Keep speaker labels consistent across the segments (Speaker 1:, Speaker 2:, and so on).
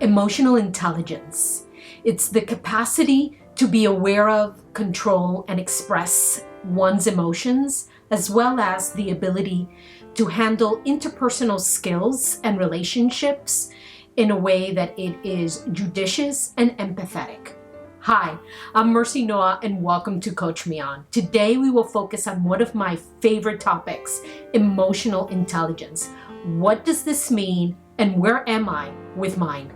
Speaker 1: Emotional intelligence. It's the capacity to be aware of, control, and express one's emotions, as well as the ability to handle interpersonal skills and relationships in a way that it is judicious and empathetic. Hi, I'm Mercy Noah and welcome to Coach Me On. Today we will focus on one of my favorite topics, emotional intelligence. What does this mean and where am I with mine?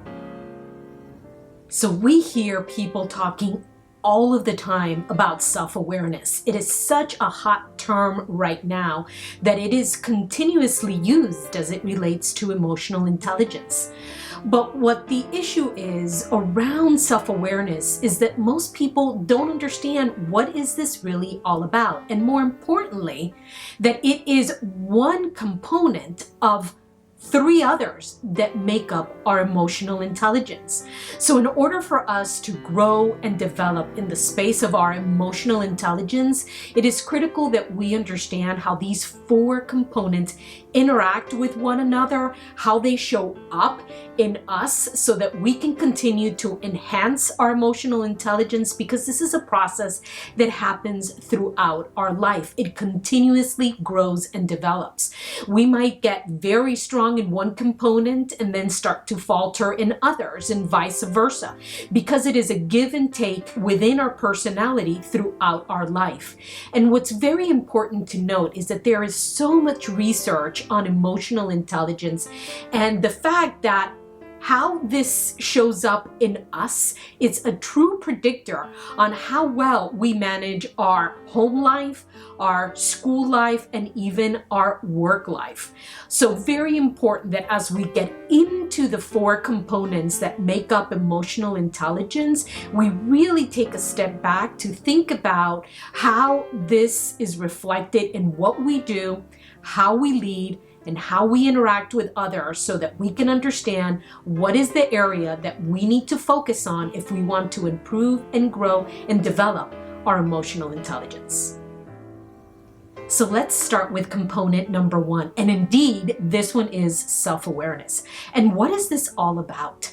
Speaker 1: So we hear people talking all of the time about self-awareness. It is such a hot term right now that it is continuously used as it relates to emotional intelligence. But what the issue is around self-awareness is that most people don't understand what is this really all about, and more importantly, that it is one component of three others that make up our emotional intelligence. So in order for us to grow and develop in the space of our emotional intelligence, it is critical that we understand how these four components interact with one another, how they show up in us so that we can continue to enhance our emotional intelligence, because this is a process that happens throughout our life. It continuously grows and develops. We might get very strong in one component and then start to falter in others, and vice versa, because it is a give and take within our personality throughout our life. And what's very important to note is that there is so much research on emotional intelligence, and the fact that how this shows up in us, it's a true predictor on how well we manage our home life, our school life, and even our work life. So very important that as we get into the four components that make up emotional intelligence, we really take a step back to think about how this is reflected in what we do, how we lead, and how we interact with others, so that we can understand what is the area that we need to focus on if we want to improve and grow and develop our emotional intelligence. So let's start with component number one. And indeed, this one is self-awareness. And what is this all about?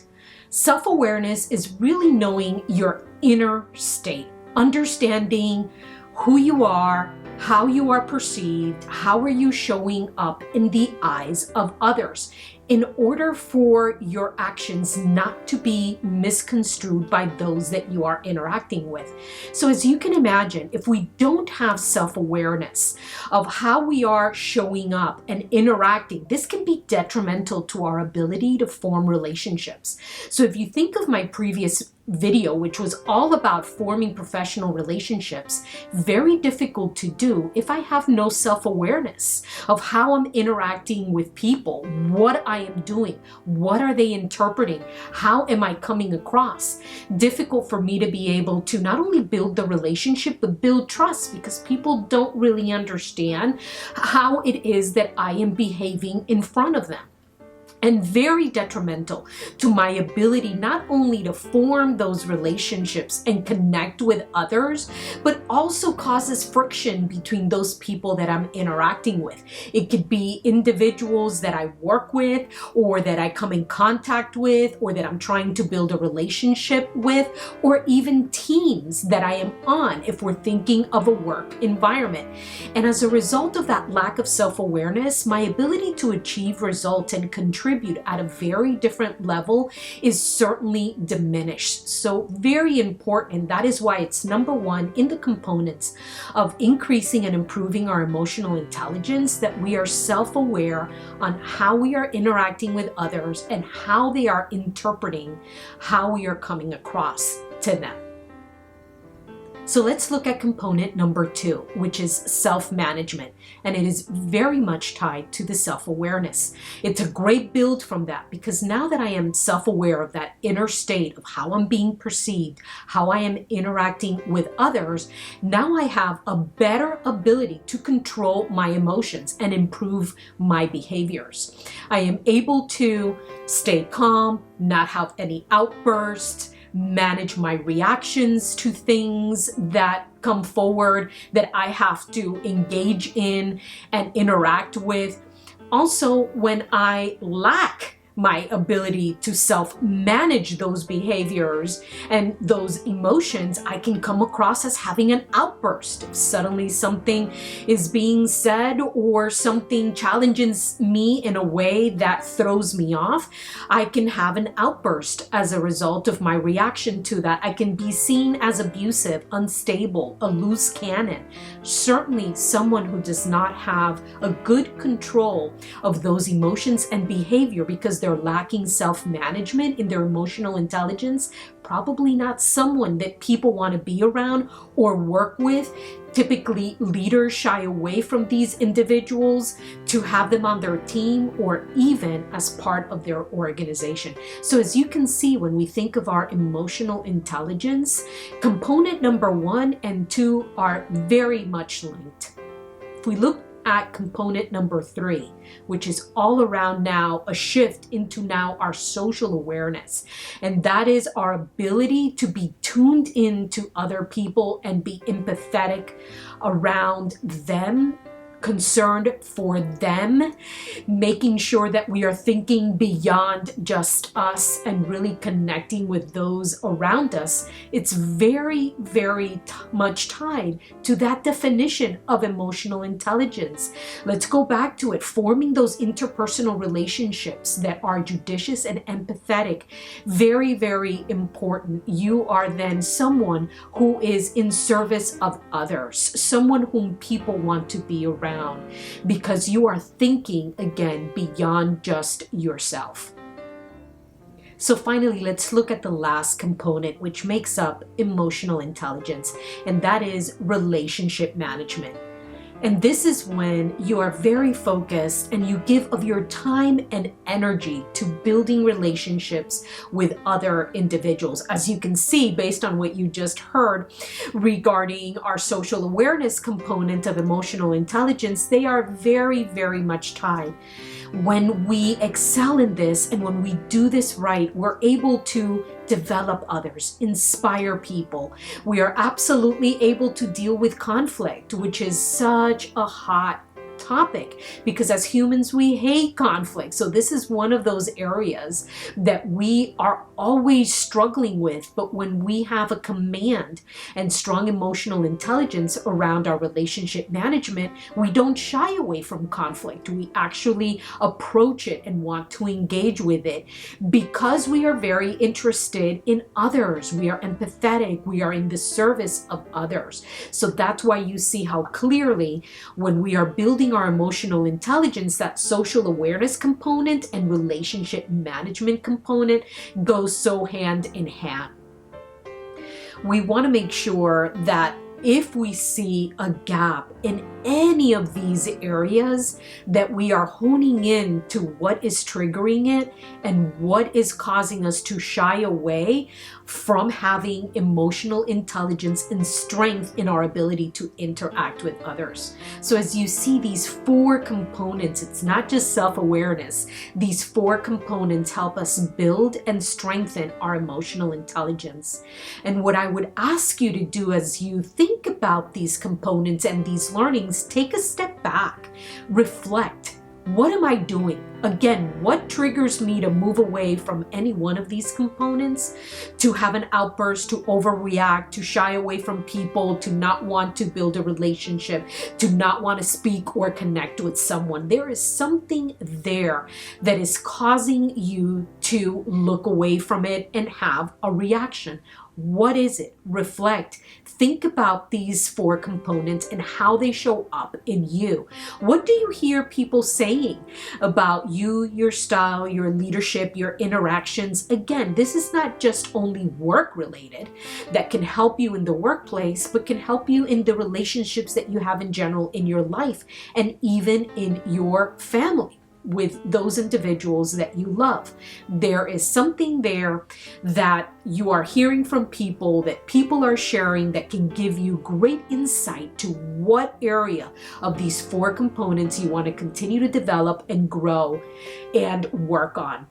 Speaker 1: Self-awareness is really knowing your inner state, understanding who you are, how you are perceived, how are you showing up in the eyes of others, in order for your actions not to be misconstrued by those that you are interacting with. So as you can imagine, if we don't have self-awareness of how we are showing up and interacting, this can be detrimental to our ability to form relationships. So if you think of my previous video, which was all about forming professional relationships, very difficult to do if I have no self-awareness of how I'm interacting with people, what I am doing, what are they interpreting, how am I coming across. Difficult for me to be able to not only build the relationship, but build trust, because people don't really understand how it is that I am behaving in front of them. And very detrimental to my ability not only to form those relationships and connect with others, but also causes friction between those people that I'm interacting with. It could be individuals that I work with, or that I come in contact with, or that I'm trying to build a relationship with, or even teams that I am on if we're thinking of a work environment. And as a result of that lack of self-awareness, my ability to achieve results and contribute at a very different level is certainly diminished. So very important. That is why it's number one in the components of increasing and improving our emotional intelligence, that we are self-aware on how we are interacting with others and how they are interpreting how we are coming across to them. So let's look at component number two, which is self-management, and it is very much tied to the self-awareness. It's a great build from that, because now that I am self-aware of that inner state of how I'm being perceived, how I am interacting with others, now I have a better ability to control my emotions and improve my behaviors. I am able to stay calm, not have any outbursts, manage my reactions to things that come forward that I have to engage in and interact with. Also, when I lack my ability to self-manage those behaviors and those emotions, I can come across as having an outburst. If suddenly something is being said or something challenges me in a way that throws me off, I can have an outburst as a result of my reaction to that. I can be seen as abusive, unstable, a loose cannon. Certainly someone who does not have a good control of those emotions and behavior because they're lacking self-management in their emotional intelligence, probably not someone that people want to be around or work with. Typically, leaders shy away from these individuals to have them on their team or even as part of their organization. So as you can see, when we think of our emotional intelligence, component number 1 and 2 are very much linked. If we look at component number 3, which is all around now a shift into now our social awareness. And that is our ability to be tuned into other people and be empathetic around them, concerned for them, making sure that we are thinking beyond just us and really connecting with those around us. It's very, very much tied to that definition of emotional intelligence. Let's go back to it. Forming those interpersonal relationships that are judicious and empathetic, very, very important. You are then someone who is in service of others, someone whom people want to be around, because you are thinking again beyond just yourself. So finally, let's look at the last component, which makes up emotional intelligence, and that is relationship management. And this is when you are very focused and you give of your time and energy to building relationships with other individuals. As you can see, based on what you just heard regarding our social awareness component of emotional intelligence, they are very, very much tied. When we excel in this and when we do this right, we're able to develop others, inspire people. We are absolutely able to deal with conflict, which is such a hot topic because as humans we hate conflict. So this is one of those areas that we are always struggling with, but when we have a command and strong emotional intelligence around our relationship management, we don't shy away from conflict. We actually approach it and want to engage with it because we are very interested in others. We are empathetic. We are in the service of others. So that's why you see how clearly when we are building our emotional intelligence, that social awareness component and relationship management component goes so hand in hand. We want to make sure that if we see a gap in any of these areas, that we are honing in to what is triggering it and what is causing us to shy away from having emotional intelligence and strength in our ability to interact with others. So as you see these 4 components, it's not just self-awareness. These 4 components help us build and strengthen our emotional intelligence. And what I would ask you to do as you think about these components and these learnings, take a step back, reflect. What am I doing? Again, what triggers me to move away from any one of these components, to have an outburst, to overreact, to shy away from people, to not want to build a relationship, to not want to speak or connect with someone? There is something there that is causing you to look away from it and have a reaction. What is it? Reflect. Think about these 4 components and how they show up in you. What do you hear people saying about you, your style, your leadership, your interactions? Again, this is not just only work related that can help you in the workplace, but can help you in the relationships that you have in general in your life and even in your family with those individuals that you love. There is something there that you are hearing from people, that people are sharing, that can give you great insight to what area of these 4 components you want to continue to develop and grow and work on.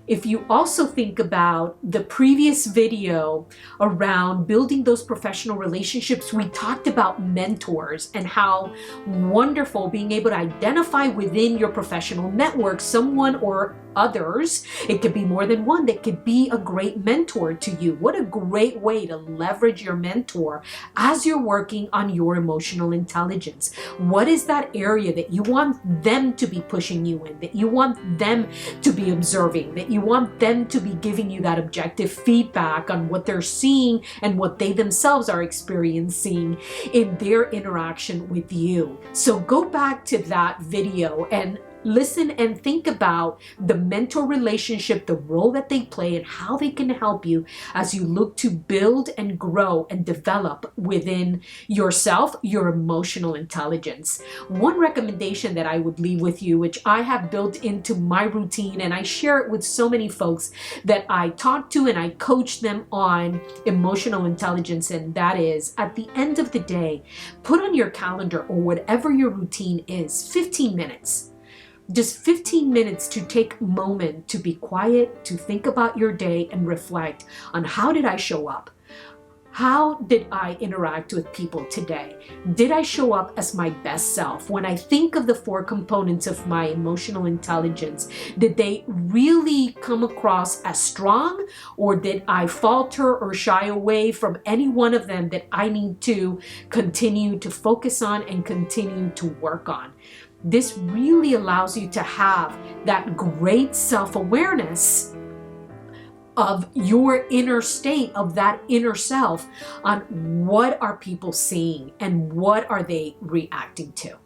Speaker 1: If you also think about the previous video around building those professional relationships, we talked about mentors and how wonderful being able to identify within your professional network someone or others. It could be more than one that could be a great mentor to you. What a great way to leverage your mentor as you're working on your emotional intelligence. What is that area that you want them to be pushing you in, that you want them to be observing, that you want them to be giving you that objective feedback on what they're seeing and what they themselves are experiencing in their interaction with you? So go back to that video and listen and think about the mentor relationship, the role that they play, and how they can help you as you look to build and grow and develop within yourself your emotional intelligence. One recommendation that I would leave with you, which I have built into my routine, and I share it with so many folks that I talk to and I coach them on emotional intelligence, and that is, at the end of the day, put on your calendar or whatever your routine is, 15 minutes. Just 15 minutes to take a moment to be quiet, to think about your day and reflect on how did I show up? How did I interact with people today? Did I show up as my best self? When I think of the 4 components of my emotional intelligence, did they really come across as strong, or did I falter or shy away from any one of them that I need to continue to focus on and continue to work on? This really allows you to have that great self-awareness of your inner state, of that inner self, on what are people seeing and what are they reacting to.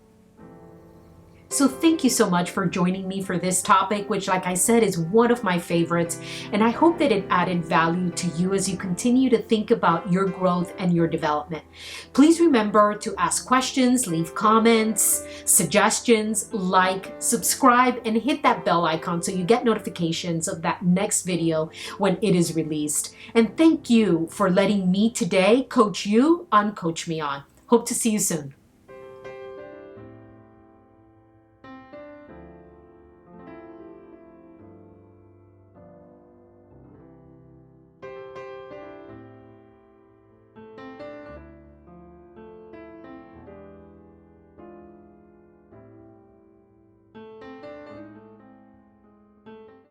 Speaker 1: So thank you so much for joining me for this topic, which, like I said, is one of my favorites. And I hope that it added value to you as you continue to think about your growth and your development. Please remember to ask questions, leave comments, suggestions, like, subscribe, and hit that bell icon so you get notifications of that next video when it is released. And thank you for letting me today coach you on Coach Me On. Hope to see you soon.